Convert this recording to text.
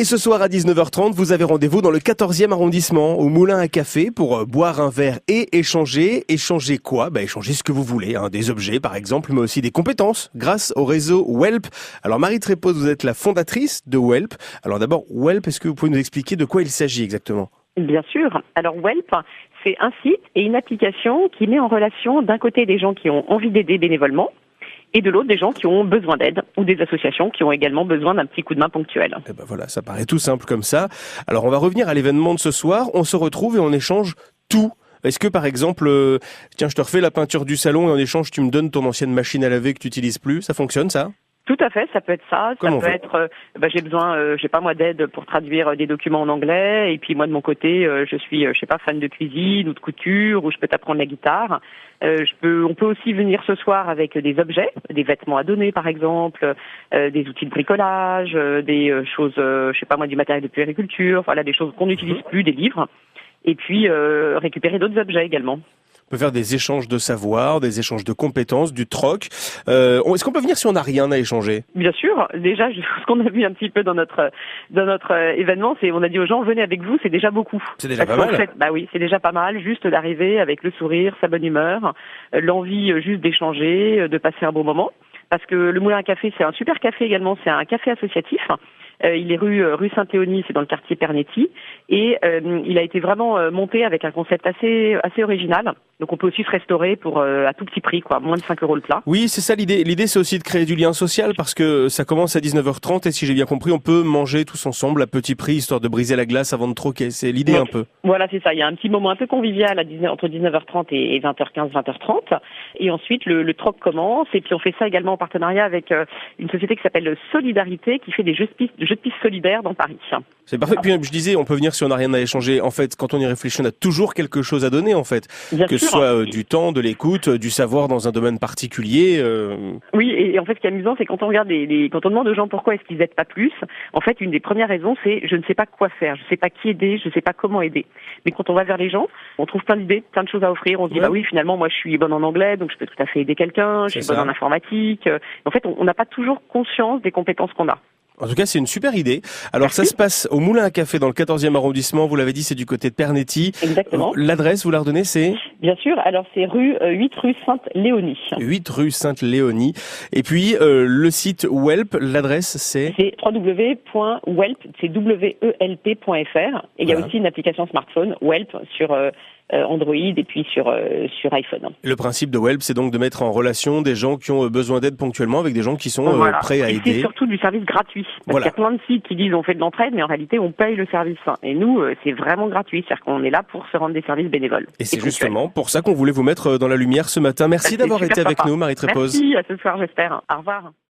Et ce soir à 19h30, vous avez rendez-vous dans le 14e arrondissement, au Moulin à Café, pour boire un verre et échanger. Échanger quoi? Échanger ce que vous voulez, des objets par exemple, mais aussi des compétences, grâce au réseau Welp. Alors Marie Trépoz, vous êtes la fondatrice de Welp. Alors d'abord, Welp, est-ce que vous pouvez nous expliquer de quoi il s'agit exactement? Bien sûr. Alors Welp, c'est un site et une application qui met en relation d'un côté des gens qui ont envie d'aider bénévolement, et de l'autre, des gens qui ont besoin d'aide ou des associations qui ont également besoin d'un petit coup de main ponctuel. Et voilà, ça paraît tout simple comme ça. Alors on va revenir à l'événement de ce soir. On se retrouve et on échange tout. Est-ce que par exemple, tiens, je te refais la peinture du salon et en échange tu me donnes ton ancienne machine à laver que tu n'utilises plus? Ça fonctionne ça? Tout à fait, ça peut être ça. Comment ça peut être, j'ai besoin, d'aide pour traduire des documents en anglais. Et puis moi de mon côté, je suis, fan de cuisine ou de couture, ou je peux t'apprendre la guitare. On peut aussi venir ce soir avec des objets, des vêtements à donner par exemple, des outils de bricolage, des choses, du matériel de puériculture, voilà, des choses qu'on n'utilise plus, des livres. Et puis récupérer d'autres objets également. On peut faire des échanges de savoir, des échanges de compétences, du troc. Est-ce qu'on peut venir si on n'a rien à échanger? Bien sûr. Déjà, ce qu'on a vu un petit peu dans notre événement, c'est on a dit aux gens venez avec vous, c'est déjà beaucoup. C'est déjà pas mal. Oui, c'est déjà pas mal. Juste d'arriver avec le sourire, sa bonne humeur, l'envie juste d'échanger, de passer un bon moment. Parce que le Moulin à Café, c'est un super café également. C'est un café associatif. Il est rue Saint-Léonie, c'est dans le quartier Pernetti, et il a été vraiment monté avec un concept assez original. Donc on peut aussi se restaurer pour à tout petit prix, moins de 5 € le plat. Oui, c'est ça l'idée. L'idée, c'est aussi de créer du lien social parce que ça commence à 19h30 et si j'ai bien compris, on peut manger tous ensemble à petit prix histoire de briser la glace avant de troquer. C'est l'idée un peu. Voilà, c'est ça. Il y a un petit moment un peu convivial entre 19h30 et 20h15, 20h30. Et ensuite, le troc commence. Et puis on fait ça également en partenariat avec une société qui s'appelle Solidarité qui fait des jeux de pistes solidaires dans Paris. C'est parfait. Puis je disais, on peut venir si on n'a rien à échanger. En fait, quand on y réfléchit, on a toujours quelque chose à donner en fait. Bien sûr. Ce soit du temps, de l'écoute, du savoir dans un domaine particulier. Oui, et en fait, ce qui est amusant, c'est quand on regarde quand on demande aux gens pourquoi est-ce qu'ils aident pas plus, en fait, une des premières raisons, c'est je ne sais pas quoi faire, je ne sais pas qui aider, je ne sais pas comment aider. Mais quand on va vers les gens, on trouve plein d'idées, plein de choses à offrir. On se dit oui, finalement, moi, je suis bonne en anglais, donc je peux tout à fait aider quelqu'un. Je suis bonne en informatique. En fait, on n'a pas toujours conscience des compétences qu'on a. En tout cas, c'est une super idée. Alors, ça se passe au Moulin à Café dans le 14e arrondissement. Vous l'avez dit, c'est du côté de Pernetti. Exactement. L'adresse, vous la redonnez, c'est? Bien sûr. Alors, c'est 8 rue Sainte-Léonie. 8 rue Sainte-Léonie. Et puis, le site Welp, l'adresse, c'est? C'est www.welp, c'est welp.fr. Et il y a aussi une application smartphone, Welp, sur Android et puis sur iPhone. Le principe de Welp, c'est donc de mettre en relation des gens qui ont besoin d'aide ponctuellement avec des gens qui sont prêts à aider. C'est surtout du service gratuit. Parce qu'il y a plein de sites qui disent on fait de l'entraide, mais en réalité on paye le service. Et nous, c'est vraiment gratuit. C'est-à-dire qu'on est là pour se rendre des services bénévoles. Et c'est justement pour ça qu'on voulait vous mettre dans la lumière ce matin. Merci d'avoir été avec nous, Marie Trépoz. Merci, à ce soir j'espère. Au revoir.